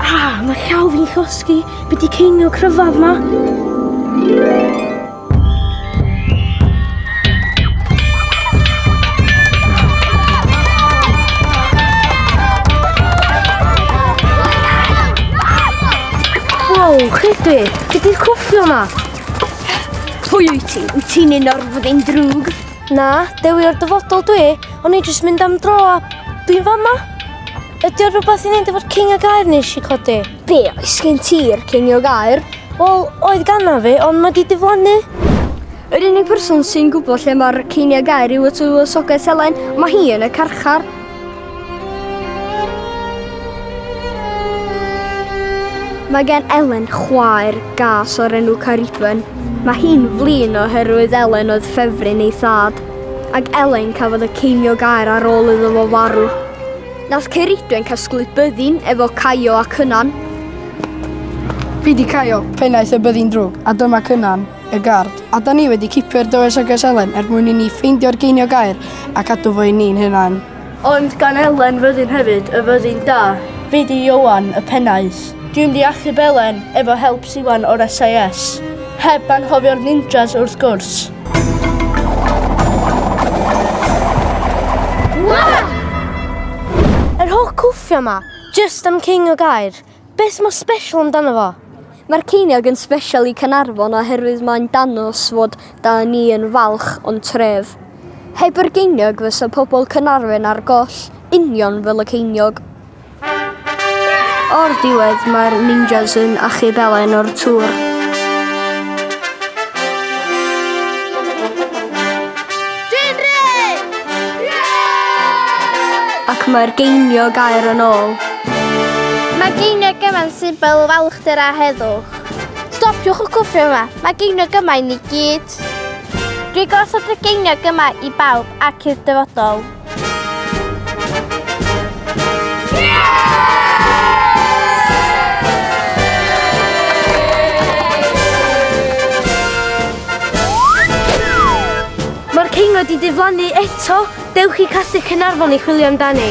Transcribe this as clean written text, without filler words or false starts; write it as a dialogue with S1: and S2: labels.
S1: Mae llaw fi'n llosgi. Be di ceiniog cryfaf ma? Wow, chydwi, be di'r cwffio ma?
S2: Pwy wyt ti? Wyt ti'n un o'r fyddai'n drwg?
S1: Na, dewi o'r dyfodol dwi, o'n i jyst mynd am dro a dwi'n fama. Ydy o rhywbeth i wneud efo'r Ceiniogau nes i codi?
S2: Be oes gen ti'r Ceiniogau?
S1: Wel, oedd ganna fi, ond mae di diflannu.
S2: Yr unig person sy'n gwybod lle mae'r Ceiniogau yw y tywysogaeth Elen, mae hi yn y carchar. Mae gen Elen chwaer gas o'r enw Caernarfon. Mae hi'n flin oherwydd Elen oedd ffefryn ei thad, ac Elen cafodd y Ceiniogau ar ôl iddo fo farw. Nath Caernarfon casglu byddin efo Caio a Cynan.
S3: Fi di Caio, pennaeth y byddin drwg, a dyma Cynan, y gard. A da ni wedi cipio'r dywysogaeth Elen mwyn i ni ffeindio'r Ceiniogau a cadw fo i ni'n hynna'n.
S1: Ond gan Elen fyddin hefyd, y fyddin da. Fi di Iowan, y pennaeth. Dwi'n di achub Elen efo help Siwan o'r SIS. Heb anghofio'r ninjas wrth gwrs. Yr holl cwffio yma, just am Ceiniogau. Beth mae special amdano fo?
S2: Mae'r ceiniog yn special i Caernarfon oherwydd mae'n danos fod da ni yn falch ond tref. Heb yr geiniog fysa pobl Caernarfon ar goll, union fel y ceiniog. O'r diwedd mae'r ninjas yn achub Elen o'r tŵr. Ac mae'r geiniog air yn ôl.
S4: Mae geiniog yma'n symbol falchder a heddwch. Stopiwch y cwffio yma, mae geiniog yma i ni gyd. Dwi'n gosod y geiniog yma i bawb ac i'r dyfodol.
S1: Mae'r ceiniog wedi diflannu eto. Dewch i Castell Caernarfon i chwilio amdani.